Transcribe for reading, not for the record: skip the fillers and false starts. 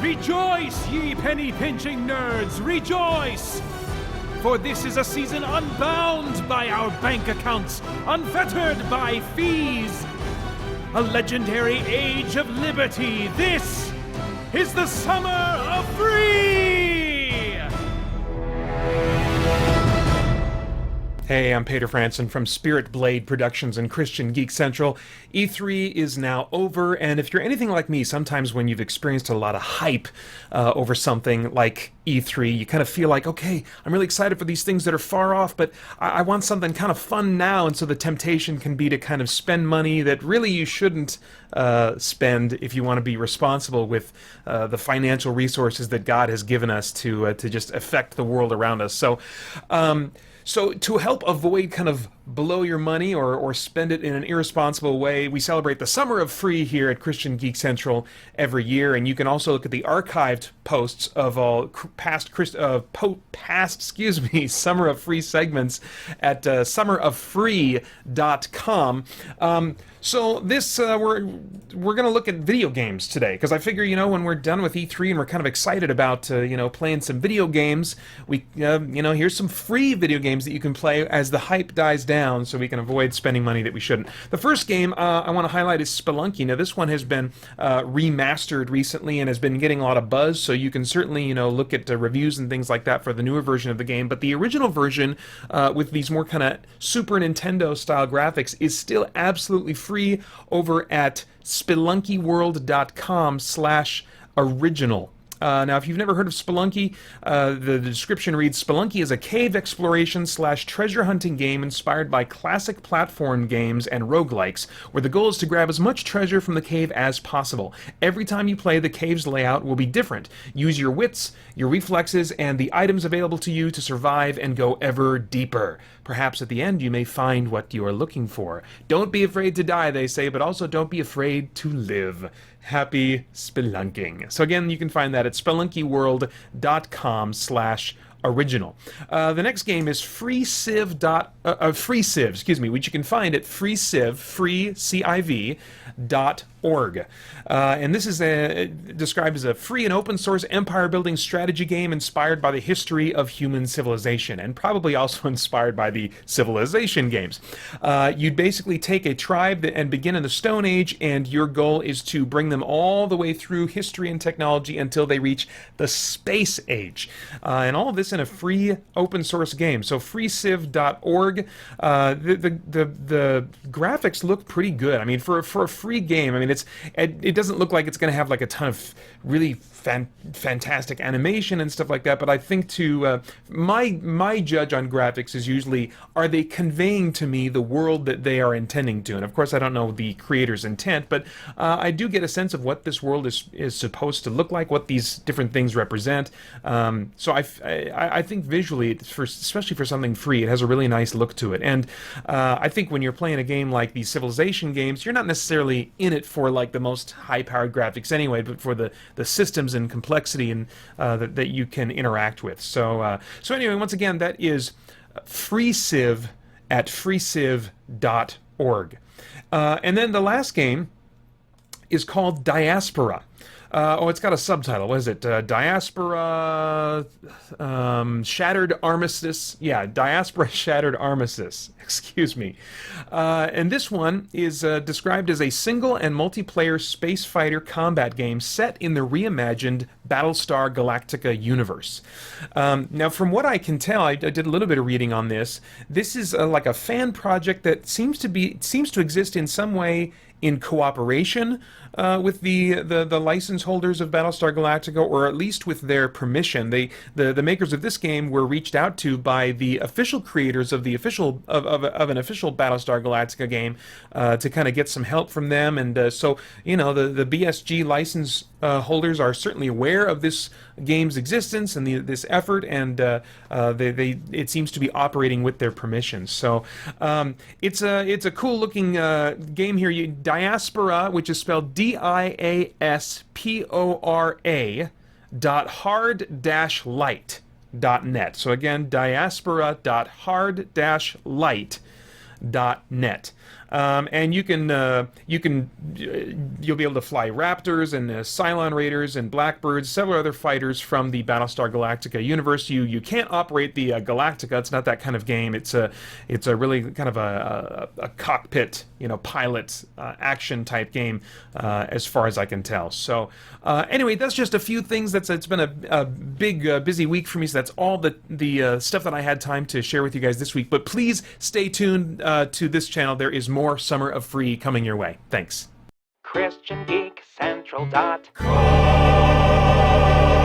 Rejoice, ye penny-pinching nerds, rejoice! For this is a season unbound by our bank accounts, unfettered by fees. A legendary age of liberty. This is the summer of free! Hey, I'm Peter Franson from Spirit Blade Productions and Christian Geek Central. E3 is now over, and if you're anything like me, sometimes when you've experienced a lot of hype over something like E3, you kind of feel like, okay, I'm really excited for these things that are far off, but I want something kind of fun now, and so the temptation can be to kind of spend money that really you shouldn't spend if you want to be responsible with the financial resources that God has given us to just affect the world around us. So to help avoid kind of blow your money or spend it in an irresponsible way, we celebrate the Summer of Free here at Christian Geek Central every year, and you can also look at the archived posts of all past Summer of Free segments at summeroffree.com. So this we're going to look at video games today, because I figure, when we're done with E3 and we're kind of excited about playing some video games, we here's some free video games that you can play as the hype dies down, so we can avoid spending money that we shouldn't. The first game I want to highlight is Spelunky. Now this one has been remastered recently and has been getting a lot of buzz, so you can certainly look at reviews and things like that for the newer version of the game. But the original version with these more kind of Super Nintendo style graphics is still absolutely free over at spelunkyworld.com/original. Now, if you've never heard of Spelunky, the description reads, Spelunky is a cave exploration / treasure hunting game inspired by classic platform games and roguelikes, where the goal is to grab as much treasure from the cave as possible. Every time you play, the cave's layout will be different. Use your wits, your reflexes, and the items available to you to survive and go ever deeper. Perhaps at the end you may find what you are looking for. Don't be afraid to die, they say, but also don't be afraid to live. Happy spelunking. So again, you can find that at spelunkyworld.com/original. The next game is FreeCiv, which you can find at FreeCiv.org. And this is described as a free and open source empire building strategy game inspired by the history of human civilization, and probably also inspired by the Civilization games. You'd basically take a tribe and begin in the Stone Age, and your goal is to bring them all the way through history and technology until they reach the Space Age. And all of this in a free open source game. So freeciv.org. The graphics look pretty good. I mean, for a free game, I mean, it doesn't look like it's going to have like a ton of really fantastic animation and stuff like that, but I think my judge on graphics is usually, are they conveying to me the world that they are intending to? And of course I don't know the creator's intent, but I do get a sense of what this world is supposed to look like, what these different things represent. So I think visually, especially for something free, it has a really nice look to it. And I think when you're playing a game like these Civilization games, you're not necessarily in it for like the most high-powered graphics anyway, but for the systems and complexity and that you can interact with. So anyway, once again, that is FreeCiv at freeciv.org. And then the last game is called Diaspora. It's got a subtitle. What is it? Diaspora Shattered Armistice. Yeah, Diaspora Shattered Armistice. Excuse me. And this one is described as a single and multiplayer space fighter combat game set in the reimagined Battlestar Galactica universe. Now, from what I can tell, I did a little bit of reading on this. This is like a fan project that seems to exist in some way in cooperation with the license holders of Battlestar Galactica, or at least with their permission. The makers of this game were reached out to by the official creators of an official Battlestar Galactica game to kind of get some help from them, and so the BSG license holders are certainly aware of this game's existence and this effort, and it seems to be operating with their permission. So it's a cool looking game here. Diaspora, which is spelled Diaspora .hard-light.net. So again, diaspora.hard-light.net. And you'll be able to fly Raptors and Cylon Raiders and Blackbirds, several other fighters from the Battlestar Galactica universe. You can't operate the Galactica. It's not that kind of game. It's a really kind of a cockpit, pilot action type game, as far as I can tell. So anyway, that's just a few things. It's been a big busy week for me. So that's all the stuff that I had time to share with you guys this week. But please stay tuned to this channel. There is more Summer of Free coming your way. Thanks. ChristianGeekCentral.com